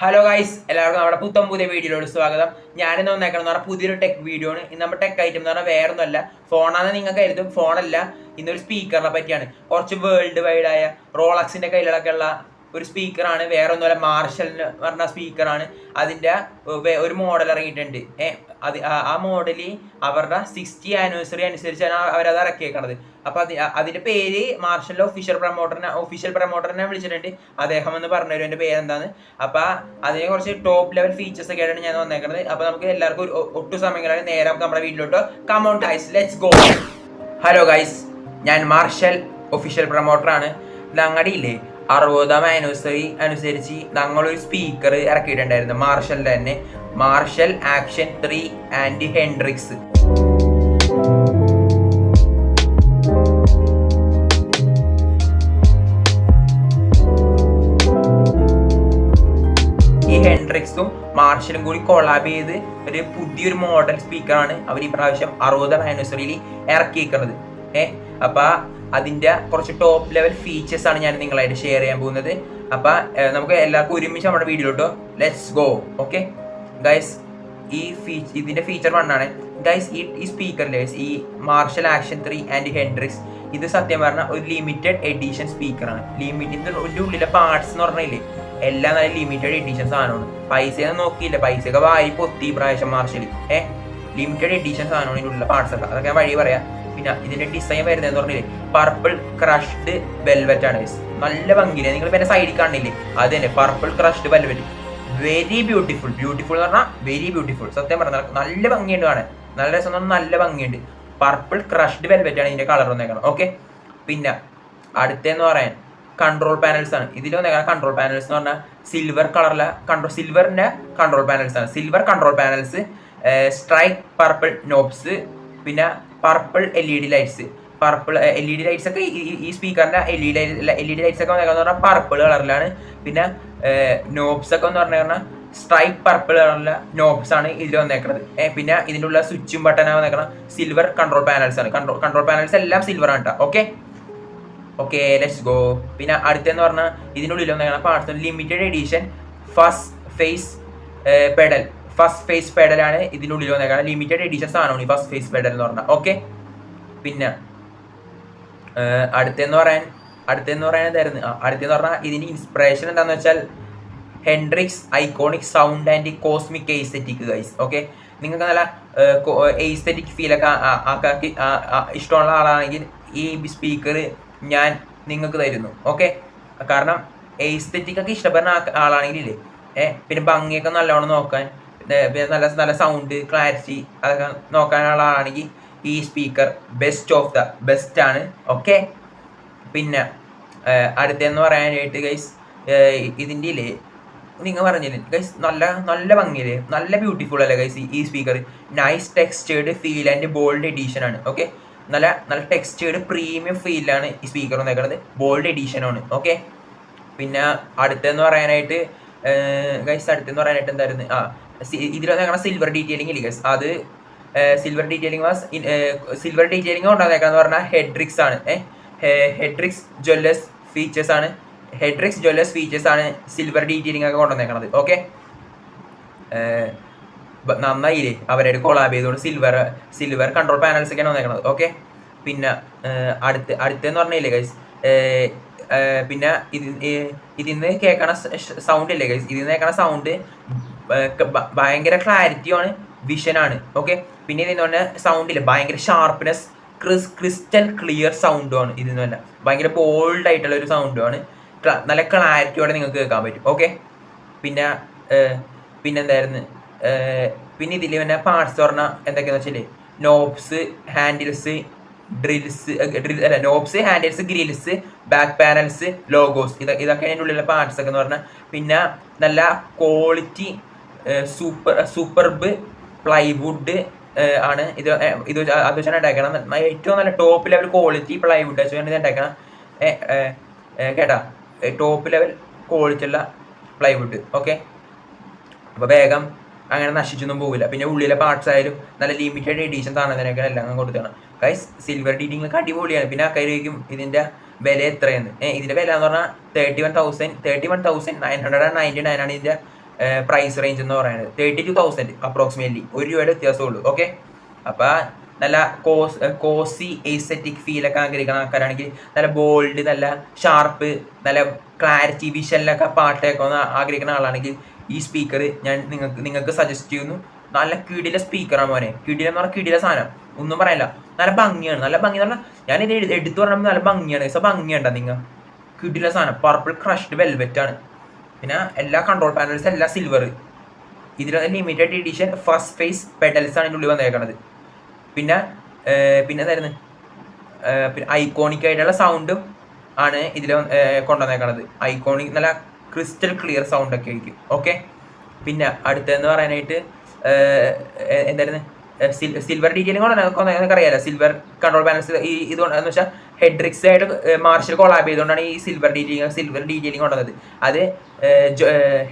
Hello guys, എല്ലാവർക്കും നമ്മുടെ പുതിയ വീഡിയോയിലോട് സ്വാഗതം. ഞാനിന്ന് വന്നേക്കണം എന്ന് പറഞ്ഞാൽ പുതിയൊരു ടെക് വീഡിയോ ആണ്. ഇന്ന് നമ്മുടെ ടെക് ഐറ്റം എന്ന് പറഞ്ഞാൽ വേറൊന്നുമല്ല, ഫോണാണെന്ന് നിങ്ങൾക്ക് കരുതും. ഫോണല്ല, ഇന്നൊരു സ്പീക്കറിനെ പറ്റിയാണ്. കുറച്ച് വേൾഡ് വൈഡ് ആയ റോളക്സിന്റെ കയ്യിലൊക്കെ ഉള്ള ഒരു സ്പീക്കറാണ്. വേറെ ഒന്നുമല്ല, മാർഷൽ എന്ന് പറഞ്ഞ സ്പീക്കറാണ്. അതിൻ്റെ ഒരു മോഡൽ ഇറങ്ങിയിട്ടുണ്ട്. ആ മോഡല് അവരുടെ 60th ആനിവേഴ്സറി അനുസരിച്ചാണ് അവരത് ഇറക്കിയേക്കണത്. അപ്പൊ അതിന്റെ പേര് മാർഷലിന്റെ ഒഫീഷ്യൽ പ്രൊമോട്ടറിനെ വിളിച്ചിട്ടുണ്ട്. അദ്ദേഹം എന്ന് പറഞ്ഞുതരും എന്റെ പേരെന്താന്ന്. അപ്പൊ അതിനെ കുറച്ച് ടോപ്പ് ലെവൽ ഫീച്ചേഴ്സ് ഒക്കെ ആയിട്ടാണ് ഞാൻ വന്നേക്കുന്നത്. അപ്പൊ നമുക്ക് എല്ലാവർക്കും ഒട്ടു സമയങ്ങളാണ് നേരെ നമ്മുടെ വീട്ടിലോട്ടോ. Come on guys, let's go. Hello guys, ഞാൻ മാർഷൽ ഒഫീഷ്യൽ പ്രൊമോട്ടറാണ്. ഞങ്ങടിയില്ലേ 60th ആനിവേഴ്സറി അനുസരിച്ച് ഞങ്ങളൊരു സ്പീക്കർ ഇറക്കിയിട്ടുണ്ടായിരുന്നു, മാർഷലിന്റെ തന്നെ. Marshall action 3 and Hendrix. ഈ ഹെൻഡ്രിക്സും മാർഷലും കൂടി കൊളാബ് ചെയ്ത് ഒരു പുതിയൊരു മോഡൽ സ്പീക്കറാണ് അവർ ഈ പ്രാവശ്യം 60th ആനിവേഴ്സറിയിൽ ഇറക്കിയിരിക്കുന്നത്. അപ്പൊ അതിന്റെ കുറച്ച് ടോപ്പ് ലെവൽ ഫീച്ചേഴ്സ് ആണ് ഞാൻ നിങ്ങളായിട്ട് ഷെയർ ചെയ്യാൻ പോകുന്നത്. അപ്പൊ നമുക്ക് എല്ലാവർക്കും ഒരുമിച്ച് നമ്മുടെ വീഡിയോയിലോട്ടോ. Let's go. ഓക്കെ ഗൈസ്, ഇതിന്റെ ഫീച്ചർ 1 ആണ് ഗൈസ്. ഈ സ്പീക്കറിൽ ഈ മാർഷൽ ആക്ഷൻ 3 ആൻഡ് ഹെൻഡ്രിക്സ്, ഇത് സത്യം പറഞ്ഞാൽ ഒരു ലിമിറ്റഡ് എഡിഷൻ സ്പീക്കറാണ്. ഇതിന്റെ ഉള്ളിലെ പാർട്സ് എന്ന് പറഞ്ഞില്ലേ, എല്ലാം നല്ല ലിമിറ്റഡ് എഡിഷൻ സാധനമാണ്. പൈസയൊന്നും നോക്കിയില്ല, പൈസയൊക്കെ വാരി പൊത്തി പ്രാവശ്യം മാർഷൽ. ലിമിറ്റഡ് എഡിഷൻ സാധനമാണ് ഇതിനുള്ള പാർട്സ് ഒക്കെ. അതൊക്കെ വഴി പറയാം. പിന്നെ ഇതിന്റെ ഡിസൈൻ വരുന്നതെന്ന് പറഞ്ഞില്ലേ, പർപ്പിൾ ക്രഷ്ഡ് വെൽവെറ്റ് ആണ്. നല്ല ഭംഗിയില്ലേ, നിങ്ങൾ പിന്നെ സൈഡിൽ കാണില്ലേ, അത് തന്നെ purple crushed velvet. Very beautiful എന്ന് പറഞ്ഞാൽ വെരി ബ്യൂട്ടിഫുൾ. സത്യം പറഞ്ഞാൽ നല്ല ഭംഗിയുണ്ട് കാണാൻ, നല്ല രസം, നല്ല ഭംഗിയുണ്ട്. പർപ്പിൾ ക്രഷ്ഡ് വെൽവെറ്റ് ആണ് ഇതിന്റെ കളർ വന്നേക്കണം. ഓക്കെ, പിന്നെ അടുത്തെന്ന് പറയാൻ കൺട്രോൾ പാനൽസ് ആണ്. ഇതിൽ വന്നേക്കണം കൺട്രോൾ പാനൽസ് എന്ന് പറഞ്ഞാൽ സിൽവർ കളറിലെ സിൽവറിന്റെ കൺട്രോൾ പാനൽസ് ആണ്. Silver control panels, strike purple knobs, പിന്നെ purple LED lights. Purple LED lights ഒക്കെ ഈ സ്പീക്കറിന്റെ LED ലൈറ്റ്സ് ഒക്കെ വന്നേക്കാന്ന് പറഞ്ഞാൽ പർപ്പിൾ കളറിലാണ്. പിന്നെ നോബ്സ് ഒക്കെ എന്ന് പറഞ്ഞാൽ സ്ട്രൈക്ക് പർപ്പിൾ കളറിലെ നോബ്സ് ആണ് ഇതിൽ വന്നേക്കുന്നത്. പിന്നെ ഇതിൻ്റെ ഉള്ള സ്വിച്ചും ബട്ടനാണ് വന്നേക്കണം സിൽവർ കൺട്രോൾ പാനൽസ് ആണ്. കൺട്രോൾ പാനൽസ് എല്ലാം സിൽവർ ആണ് കേട്ടോ. Okay let's go. പിന്നെ അടുത്തെന്ന് പറഞ്ഞാൽ ഇതിനുള്ളിൽ വന്നേക്കണം parts limited edition first face പെഡലാണ് ഇതിനുള്ളിൽ വന്നേക്കണം. ലിമിറ്റഡ് എഡിഷൻ സാധനമാണ് ഈ ഫസ്റ്റ് ഫേസ് പെഡൽ എന്ന് പറഞ്ഞാൽ. ഓക്കെ, പിന്നെ അടുത്തെന്ന് പറയാൻ ഇതിന്റെ ഇൻസ്പിറേഷൻ എന്താണെന്ന് വെച്ചാൽ Hendricks iconic sound and cosmic aesthetic guys. Okay, നിങ്ങൾക്ക് നല്ല എയ്സ്തെറ്റിക് ഫീലൊക്കെ ഇഷ്ടമുള്ള ആളാണെങ്കിൽ ഈ സ്പീക്കർ ഞാൻ നിങ്ങൾക്ക് തരുന്നു. ഓക്കെ, കാരണം എയ്സ്തെറ്റിക് ഒക്കെ ഇഷ്ടപ്പെടുന്ന ആളാണെങ്കിലേ പിന്നെ ഭംഗിയൊക്കെ നല്ലോണം നോക്കാൻ, പിന്നെ നല്ല സൗണ്ട് ക്ലാരിറ്റി അതൊക്കെ നോക്കാനുള്ള ആളാണെങ്കിൽ ഈ സ്പീക്കർ ബെസ്റ്റ് ആണ്. ഓക്കെ, പിന്നെ അടുത്തെന്ന് പറയാനായിട്ട് ഗൈസ്, ഇതിൻ്റെ ഇല്ലേ നിങ്ങൾ പറഞ്ഞില്ലേ ഗൈസ്, നല്ല ഭംഗിയില്ലേ, നല്ല ബ്യൂട്ടിഫുൾ അല്ലേ ഗൈസ് ഈ speaker. Nice textured feel and bold edition ആണ്. ഓക്കെ, നല്ല ടെക്സ്റ്റേർഡ് പ്രീമിയം ഫീലാണ് ഈ സ്പീക്കർ വന്നേക്കുന്നത്. ബോൾഡ് എഡിഷനാണ്. ഓക്കെ, പിന്നെ അടുത്തെന്ന് പറയാനായിട്ട് എന്തായിരുന്നു, ഇതിൽ വന്നേക്കണ സിൽവർ ഡീറ്റെയിലിംഗ് ഇല്ലേ ഗൈസ്, അത് സിൽവർ ഡീറ്റെയിലിംഗ് ഉണ്ടാകുന്നേക്കാന്ന് പറഞ്ഞാൽ ഹെഡ്രിക്സ് ആണ്. ഹെഡ്രിക്സ് ജ്വല്ലസ് ഫീച്ചേഴ്സ് ആണ് സിൽവർ ഡീറ്റെയിലിംഗ് ഒക്കെ കൊണ്ടുവന്നേക്കണത്. ഓക്കെ, നന്നായില്ലേ അവരായിട്ട് കൊളാബ് ചെയ്തോണ്ട് സിൽവർ കൺട്രോൾ പാനൽസ് ഒക്കെയാണ് വന്നേക്കണത്. ഓക്കെ, പിന്നെ അടുത്തെന്ന് പറഞ്ഞില്ലേ ഗൈസ്, പിന്നെ ഇതിന്ന് കേൾക്കണ സൗണ്ട് ഇല്ലേ ഗൈസ്, ഇതിന്ന് കേൾക്കണ സൗണ്ട് ഭയങ്കര ക്ലാരിറ്റിയാണ്, വിഷനാണ്. ഓക്കെ, പിന്നെ ഇതിന് പറഞ്ഞ സൗണ്ടില്ല ഭയങ്കര ഷാർപ്പ്നെസ്, ക്രിസ്റ്റൽ ക്ലിയർ സൗണ്ടുമാണ്. ഇതിന് തന്നെ ഭയങ്കര ബോൾഡ് ആയിട്ടുള്ള ഒരു സൗണ്ടുമാണ്, നല്ല ക്ലാരിറ്റിയോടെ നിങ്ങൾക്ക് കേൾക്കാൻ പറ്റും. ഓക്കെ, പിന്നെന്തായിരുന്നു, പിന്നെ ഇതിൽ പിന്നെ പാർട്സ് പറഞ്ഞാൽ എന്തൊക്കെയാന്ന് വെച്ചാൽ നോബ്സ്, handles, grills, back panels, logos, ഇതൊക്കെ അതിൻ്റെ ഉള്ളിലുള്ള പാർട്സ് ഒക്കെ എന്ന് പറഞ്ഞാൽ. പിന്നെ നല്ല ക്വാളിറ്റി സൂപ്പർബ് പ്ലൈവുഡ് ആണ് ഇത് അത് വെച്ചാൽ ഉണ്ടാക്കണം. ഏറ്റവും നല്ല ടോപ്പ് ലെവൽ ക്വാളിറ്റി പ്ലൈവുഡ് വെച്ചാൽ ഉണ്ടാക്കണം കേട്ടാ, ടോപ്പ് ലെവൽ ക്വാളിറ്റി ഉള്ള പ്ലൈവുഡ്. ഓക്കെ, അപ്പോൾ വേഗം അങ്ങനെ നശിച്ചൊന്നും പോകില്ല. പിന്നെ ഉള്ളിലെ പാർട്സ് ആയാലും നല്ല ലിമിറ്റഡ് എഡിഷൻ സാധനത്തിനൊക്കെ എല്ലാം കൊടുത്താണ് ഗൈസ്. സിൽവർ ഡീറ്റിംഗ് അടിപൊളിയാണ്. പിന്നെ ആക്കായിരിക്കും ഇതിൻ്റെ വില എത്രയെന്ന്. ഇതിൻ്റെ വില എന്ന് പറഞ്ഞാൽ 31,999 ആണ് ഇതിൻ്റെ പ്രൈസ് റേഞ്ച് എന്ന് പറയുന്നത് 32,000 അപ്രോക്സിമേറ്റ്ലി, ₹1 വ്യത്യാസമുള്ളൂ. ഓക്കെ, അപ്പോൾ നല്ല കോസി എസ്തെറ്റിക് ഫീലൊക്കെ ആഗ്രഹിക്കുന്ന ആൾക്കാരാണെങ്കിൽ, നല്ല ബോൾഡ്, നല്ല ഷാർപ്പ്, നല്ല ക്ലാരിറ്റി വിഷനിലൊക്കെ പാട്ടൊക്കെ ഒന്ന് ആഗ്രഹിക്കുന്ന ആളാണെങ്കിൽ ഈ സ്പീക്കർ ഞാൻ നിങ്ങൾക്ക് സജസ്റ്റ് ചെയ്യുന്നു. നല്ല കിടില സ്പീക്കറാണ് മോനെ. കിടിലെന്ന് പറഞ്ഞാൽ കിടില സാധനം, ഒന്നും പറയില്ല. നല്ല ഭംഗിയാണ്. നല്ല ഭംഗി എന്ന് പറഞ്ഞാൽ ഞാനിത് എടുത്തു പറഞ്ഞപ്പോൾ നല്ല ഭംഗിയാണ്. ഭംഗിയുണ്ടോ നിങ്ങൾ? കിടില സാധനം. പർപ്പിൾ ക്രഷ്ഡ് വെൽവെറ്റ് ആണ്. പിന്നെ എല്ലാ കൺട്രോൾ പാനൽസ് എല്ലാം സിൽവർ. ഇതിൽ limited edition first face pedals ആണ് ഇതിൻ്റെ ഉള്ളിൽ വന്നേക്കണത്. പിന്നെ എന്തായിരുന്നു, പിന്നെ ഐക്കോണിക് ആയിട്ടുള്ള സൗണ്ടും ആണ് ഇതിൽ കൊണ്ടുവന്നേക്കണത്. ഐക്കോണിക് നല്ല ക്രിസ്റ്റൽ ക്ലിയർ സൗണ്ട് ഒക്കെ ആയിരിക്കും. ഓക്കെ, പിന്നെ അടുത്തതെന്ന് പറയാനായിട്ട് എന്തായിരുന്നു, സിൽവർ ഡീറ്റെയിലിംഗ് കൊണ്ട് അറിയാലോ. സിൽവർ കൺട്രോൾ പാനൽസ് ഇതുകൊണ്ട് എന്ന് വെച്ചാൽ ഹെഡ്രിക്സ് ആയിട്ട് മാർഷൽ കൊളാബ് ചെയ്തുകൊണ്ടാണ് ഈ സിൽവർ ഡീറ്റെയിലിംഗ് കൊണ്ടുവന്നത്. അത്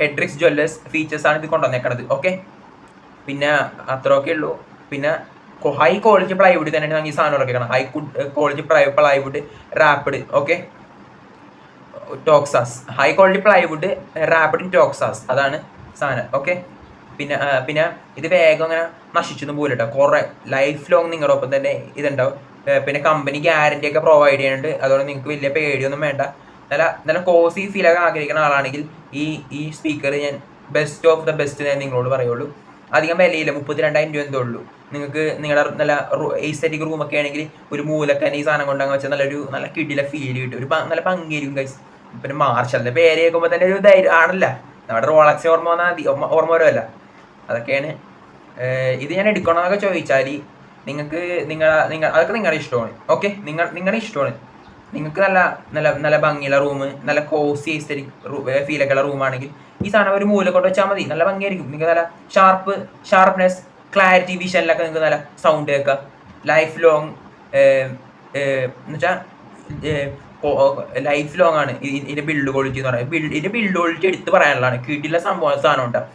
ഹെഡ്രിക്സ് ജ്വല്ലേഴ്സ് ഫീച്ചേഴ്സ് ആണ് ഇത് കൊണ്ടുവന്നേക്കണത്. ഓക്കെ, പിന്നെ അത്രയൊക്കെ ഉള്ളൂ. പിന്നെ ഹൈ ക്വാളിറ്റി പ്ലൈവുഡ് തന്നെയാണ് നമുക്ക് ഈ സാധനം ഇറക്കിക്കണം. High quality plywood wrapped. Okay, ടോക്സാസ് ഹൈ ക്വാളിറ്റി പ്ലൈവുഡ് റാപ്പിഡ് ടോക്സാസ്, അതാണ് സാധനം. ഓക്കെ, പിന്നെ ഇത് വേഗം അങ്ങനെ നശിച്ചൊന്നും പോലും കേട്ടോ. കുറേ ലൈഫ് ലോങ് നിങ്ങളുടെ ഒപ്പം തന്നെ ഇതുണ്ടാവും. പിന്നെ കമ്പനി ഗ്യാരണ്ടി ഒക്കെ പ്രൊവൈഡ് ചെയ്യുന്നുണ്ട്. അതുകൊണ്ട് നിങ്ങൾക്ക് വലിയ പേടിയൊന്നും വേണ്ട. നല്ല കോസി ഫീലൊക്കെ ആഗ്രഹിക്കുന്ന ആളാണെങ്കിൽ ഈ സ്പീക്കർ ഞാൻ ബെസ്റ്റ് ഓഫ് ദ ബെസ്റ്റ് ഞാൻ നിങ്ങളോട് പറയുള്ളൂ. അധികം വിലയില്ല, 32,000 എന്തോ ഉള്ളൂ. നിങ്ങൾക്ക് നിങ്ങളുടെ നല്ല എസ്തെറ്റിക് റൂമൊക്കെ ആണെങ്കിൽ ഒരു മൂലക്കന്നെ ഈ സാധനം കൊണ്ടങ്ങ് വെച്ചാൽ നല്ല കിടില ഫീൽ കിട്ടും. നല്ല ഭംഗിയായിരിക്കും ഗൈസ്. പിന്നെ മാർഷലിൻ്റെ പേര് കേൾക്കുമ്പോൾ തന്നെ ഒരു ധൈര്യം ആണല്ല. നമ്മുടെ റോളക്സ് ഓർമ്മ വരുമല്ല. അതൊക്കെയാണ്. ഇത് ഞാൻ എടുക്കണമെന്നൊക്കെ ചോദിച്ചാൽ നിങ്ങൾക്ക് അതൊക്കെ നിങ്ങളുടെ ഇഷ്ടമാണ്. ഓക്കെ, നിങ്ങളുടെ ഇഷ്ടമാണ്. നിങ്ങൾക്ക് നല്ല ഭംഗിയുള്ള റൂം, നല്ല കോസി എസ്തെറ്റിക് ഫീലൊക്കെയുള്ള റൂമാണെങ്കിൽ ഈ സാധനം ഒരു മൂല കൊണ്ട് വെച്ചാൽ മതി. നല്ല ഭംഗിയായിരിക്കും. നിങ്ങൾക്ക് നല്ല ഷാർപ്പ്നെസ്, ക്ലാരിറ്റി വിഷനിലൊക്കെ നിങ്ങൾക്ക് നല്ല സൗണ്ട് കേൾക്കാം. ലൈഫ് ലോങ് എന്ന് വെച്ചാൽ ലൈഫ് ലോങ് ആണ് ഇതിൻ്റെ ബിൽഡ് ക്വാളിറ്റി എന്ന് പറയുന്നത്. ഇതിൻ്റെ ബിൽഡ് ക്വാളിറ്റി എടുത്ത് പറയാനുള്ളതാണ്. കിടില സാധനം ഉണ്ടാവും.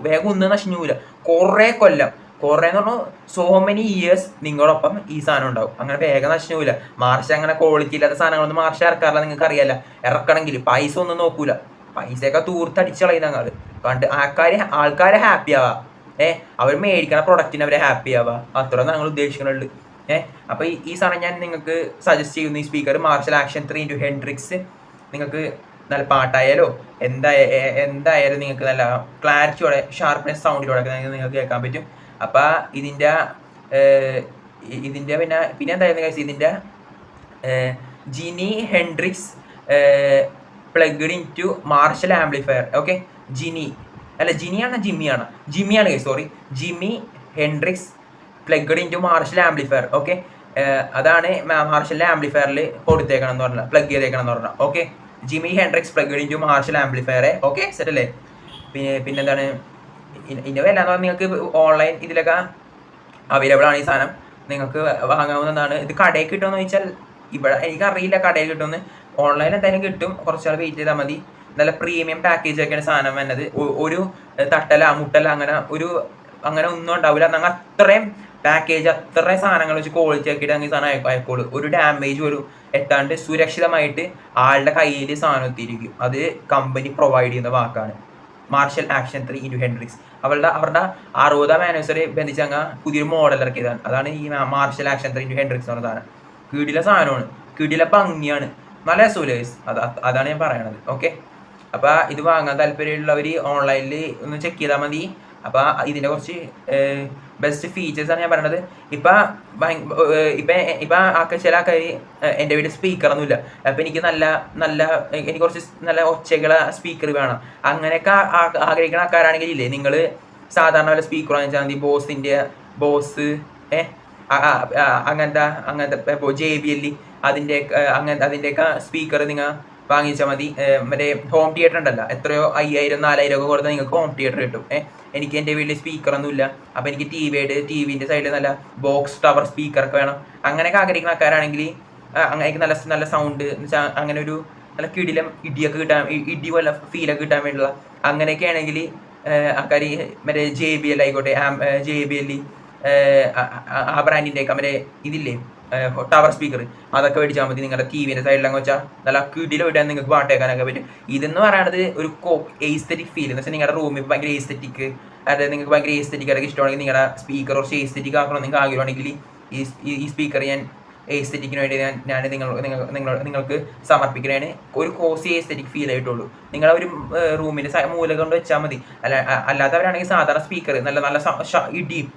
വേഗം ഒന്നും നശിഞ്ഞൂല. കുറേ എന്ന് പറഞ്ഞാൽ സോ മെനി ഇയേഴ്സ് നിങ്ങളോടൊപ്പം ഈ സാധനം ഉണ്ടാവും. അങ്ങനെ വേഗം നശിഞ്ഞൂല. മാർഷ് അങ്ങനെ ക്വാളിറ്റി ഇല്ലാത്ത സാധനങ്ങളൊന്നും മാർഷ് ഇറക്കാറില്ല. നിങ്ങൾക്ക് അറിയാല്ല. ഇറക്കണമെങ്കിൽ പൈസ ഒന്നും നോക്കൂല. പൈസയൊക്കെ തൂർത്തടിച്ചളയുന്ന ആള് കണ്ട് ആൾക്കാരെ ഹാപ്പി ആവാ. അവർ മേടിക്കണ പ്രൊഡക്റ്റിന് അവരെ ഹാപ്പി ആവാ. അത്ര ഞങ്ങൾ ഉദ്ദേശിക്കുന്നുള്ളൂ. അപ്പോൾ ഈ സാധനം ഞാൻ നിങ്ങൾക്ക് സജസ്റ്റ് ചെയ്യുന്നു. ഈ സ്പീക്കർ മാർഷൽ ആക്ഷൻ 3 ഹെൻഡ്രിക്സ്. നിങ്ങൾക്ക് നല്ല പാട്ടായാലോ എന്തായാലും നിങ്ങൾക്ക് നല്ല ക്ലാരിറ്റിയോടെ ഷാർപ്പ്നെസ് സൗണ്ടിലൂടെ നിങ്ങൾക്ക് കേൾക്കാൻ പറ്റും. അപ്പോൾ ഇതിൻ്റെ പിന്നെ എന്തായിരുന്നു കഴിച്ച് ഇതിൻ്റെ Jimi Hendrix plugged into Marshall amplifier. Okay, ജിമ്മിയാണ് sorry, Jimi Hendrix plugged into Marshall amplifier. Okay, അതാണ് മാർഷൽ ആംപ്ലിഫയറിൽ കൊടുത്തേക്കണം എന്ന് പറഞ്ഞാൽ, പ്ലഗ് ചെയ്തേക്കണം എന്ന് പറഞ്ഞാൽ. Okay, Jimi Hendrix plugged into Marshall amplifier. Okay, set അല്ലേ? പിന്നെന്താണ് ഇതിൻ്റെ വില എന്ന് പറഞ്ഞാൽ നിങ്ങൾക്ക് ഓൺലൈൻ ഇതിലൊക്കെ അവൈലബിൾ ആണ്. ഈ സാധനം നിങ്ങൾക്ക് വാങ്ങാവുന്നതാണ്. ഇത് കടയിൽ കിട്ടുമെന്ന് ചോദിച്ചാൽ ഇവിടെ എനിക്കറിയില്ല കടയിൽ കിട്ടുമെന്ന്. ഓൺലൈൻ എന്തായാലും കിട്ടും. കുറച്ചാൾ വെയിറ്റ് ചെയ്താൽ മതി. നല്ല പ്രീമിയം പാക്കേജ് ഒക്കെയാണ് സാധനം വരുന്നത്. ഒരു മുട്ടല അങ്ങനെ ഒന്നും ഉണ്ടാവില്ല. ഞങ്ങൾ അത്രയും പാക്കേജ്, അത്രയും സാധനങ്ങൾ വെച്ച് ക്വാളിറ്റി ആക്കിയിട്ട് ഞങ്ങൾ ഈ സാധനം അയക്കോളൂ. ഒരു ഡാമേജ് പോലും എത്താണ്ട് സുരക്ഷിതമായിട്ട് ആളുടെ കയ്യിൽ സാധനം എത്തിയിരിക്കും. അത് കമ്പനി പ്രൊവൈഡ് ചെയ്യുന്ന വാക്കാണ്. മാർഷൽ ആക്ഷൻ 3 ഹെൻഡ്രിക്സ് അവരുടെ 60ാം ആനിവേഴ്സറി ബന്ധിച്ച് അങ്ങ് പുതിയൊരു മോഡൽ ഇറക്കിയതാണ്. അതാണ് ഈ മാർഷൽ ആക്ഷൻ 3 ഹെൻഡ്രിക്സ് എന്ന് പറഞ്ഞ സാധനം. കിടില സാധനമാണ്, കിടില ഭംഗിയാണ്, നല്ല സൂലേഴ്സ്. അതാണ് ഞാൻ പറയണത്. ഓക്കെ, അപ്പോൾ ഇത് വാങ്ങാൻ താല്പര്യമുള്ളവർ ഓൺലൈനിൽ ഒന്ന് ചെക്ക് ചെയ്താൽ മതി. അപ്പോൾ ഇതിൻ്റെ കുറച്ച് ബെസ്റ്റ് ഫീച്ചേഴ്സാണ് ഞാൻ പറയണത്. ഇപ്പം ചില ആൾക്കാർ എൻ്റെ വീട്ടിൽ സ്പീക്കറൊന്നുമില്ല. അപ്പോൾ എനിക്ക് എനിക്ക് കുറച്ച് നല്ല ഒച്ചകള സ്പീക്കർ വേണം. അങ്ങനെയൊക്കെ ആഗ്രഹിക്കുന്ന ആൾക്കാരാണെങ്കിൽ ഇല്ലേ, നിങ്ങൾ സാധാരണ വല്ല സ്പീക്കർ വാങ്ങിച്ചാൽ മതി. ബോസ് അങ്ങനത്തെ JBL അതിൻ്റെയൊക്കെ സ്പീക്കർ നിങ്ങൾ വാങ്ങിച്ചാൽ മതി. മറ്റേ ഹോം തിയേറ്റർ ഉണ്ടല്ലോ, എത്രയോ 5,000 4,000 ഒക്കെ കൊടുത്താൽ നിങ്ങൾക്ക് ഹോം തിയേറ്റർ കിട്ടും. എനിക്ക് എൻ്റെ വീട്ടിൽ സ്പീക്കറൊന്നും ഇല്ല. അപ്പോൾ എനിക്ക് ടിവിൻ്റെ സൈഡിൽ നല്ല ബോക്സ് ടവർ സ്പീക്കറൊക്കെ വേണം. അങ്ങനെയൊക്കെ ആഗ്രഹിക്കുന്ന ആൾക്കാരാണെങ്കിൽ അങ്ങനെ നല്ല സൗണ്ട് എന്ന് വെച്ചാൽ അങ്ങനെ ഒരു നല്ല കിടിലം ഇടിയൊക്കെ കിട്ടാൻ, ഇടി പോലെ ഫീലൊക്കെ കിട്ടാൻ വേണ്ടിയുള്ള അങ്ങനെയൊക്കെ ആണെങ്കിൽ ആൾക്കാർ മറ്റേ JBL ആയിക്കോട്ടെ, JBL ആ ബ്രാൻഡിൻ്റെ ഒക്കെ മറ്റേ ഇതില്ലേ ടവർ സ്പീക്കർ അതൊക്കെ മേടിച്ചാൽ മതി. നിങ്ങളുടെ ടി വിൻ്റെ സൈഡിലങ്ങ് വെച്ചാൽ നല്ല കിടിലം ഇടാൻ നിങ്ങൾക്ക് പാട്ട് കേൾക്കാനൊക്കെ പറ്റും. ഇതെന്ന് പറയുന്നത് ഒരു എസ്തെറ്റിക് ഫീൽ എന്ന് വെച്ചാൽ നിങ്ങളുടെ റൂമിൽ ഭയങ്കര എസ്തെറ്റിക്, അതായത് നിങ്ങൾക്ക് ഭയങ്കര എസ്തെറ്റിക് അതൊക്കെ ഇഷ്ടമാണെങ്കിൽ നിങ്ങളുടെ സ്പീക്കർ കുറച്ച് എസ്തെറ്റിക് ആക്കണം നിങ്ങൾക്ക് ആഗ്രഹമാണെങ്കിൽ ഈ സ്പീക്കർ ഞാൻ എസ്തെറ്റിക്കിന് വേണ്ടി ഞാൻ നിങ്ങൾക്ക് സമർപ്പിക്കുന്നതാണ്. ഒരു കോസി എസ്തെറ്റിക് ഫീൽ ആയിട്ടുള്ളൂ. നിങ്ങളെ ഒരു റൂമിൻ്റെ മൂല കൊണ്ട് വെച്ചാൽ മതി. അല്ലാത്തവരാണെങ്കിൽ സാധാരണ സ്പീക്കർ നല്ല നല്ല ഇടിയും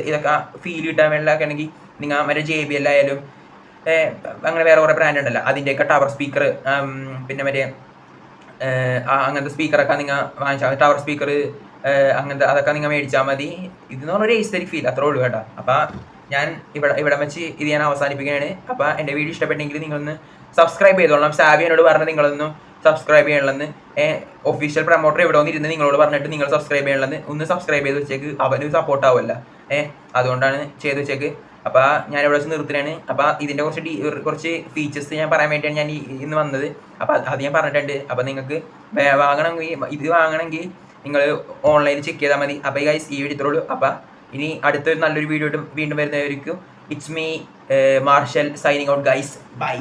ഇതൊക്കെ ഫീൽ കിട്ടാൻ വേണ്ടിയൊക്കെ ആണെങ്കിൽ നിങ്ങൾ മറ്റേ JBL ആയാലും അങ്ങനെ വേറെ കുറേ ബ്രാൻഡ് ഉണ്ടല്ലോ അതിൻ്റെയൊക്കെ ടവർ സ്പീക്കർ പിന്നെ മറ്റേ അങ്ങനത്തെ സ്പീക്കറൊക്കെ നിങ്ങൾ വാങ്ങിച്ചാൽ ടവർ സ്പീക്കർ അങ്ങനത്തെ അതൊക്കെ നിങ്ങൾ മേടിച്ചാൽ മതി. ഇതെന്ന് പറഞ്ഞൊരു എസ്തെറ്റിക് ഫീൽ അത്രേ ഉള്ളൂ കേട്ടോ. അപ്പോൾ ഞാൻ ഇവിടെ വെച്ച് ഇത് ഞാൻ അവസാനിപ്പിക്കുകയാണ്. അപ്പോൾ എൻ്റെ വീഡിയോ ഇഷ്ടപ്പെട്ടെങ്കിൽ നിങ്ങളൊന്ന് സബ്സ്ക്രൈബ് ചെയ്തോളാം. സാവി എന്നോട് പറഞ്ഞ് നിങ്ങളൊന്ന് സബ്സ്ക്രൈബ് ചെയ്യണമെന്ന്, ഒഫീഷ്യൽ പ്രൊമോട്ടർ ഇവിടെ വന്നിരുന്ന് നിങ്ങളോട് പറഞ്ഞിട്ട് നിങ്ങൾ സബ്സ്ക്രൈബ് ചെയ്യണമെന്ന് ഒന്ന് സബ്സ്ക്രൈബ് ചെയ്ത് വെച്ചേക്ക്. അവന് സപ്പോർട്ട് ആവുമല്ല, അതുകൊണ്ടാണ് ചെയ്ത് വെച്ചേക്ക്. അപ്പോൾ ഞാനിവിടെ വെച്ച് നിർത്തുകയാണ്. അപ്പോൾ ഇതിൻ്റെ കുറച്ച് ഫീച്ചേഴ്സ് ഞാൻ പറയാൻ വേണ്ടിയാണ് ഞാൻ ഇന്ന് വന്നത്. അപ്പോൾ അത് ഞാൻ പറഞ്ഞിട്ടുണ്ട്. അപ്പോൾ നിങ്ങൾക്ക് ഇത് വാങ്ങണമെങ്കിൽ നിങ്ങൾ ഓൺലൈനിൽ ചെക്ക് ചെയ്താൽ മതി. അപ്പോൾ ഗൈസ് ഈ വീഡിയോ ഇത്രയുള്ളൂ. അപ്പോൾ ഇനി അടുത്തൊരു നല്ലൊരു വീഡിയോ വീണ്ടും വരുന്നതായിരിക്കും. It's me Marshal signing out guys, by.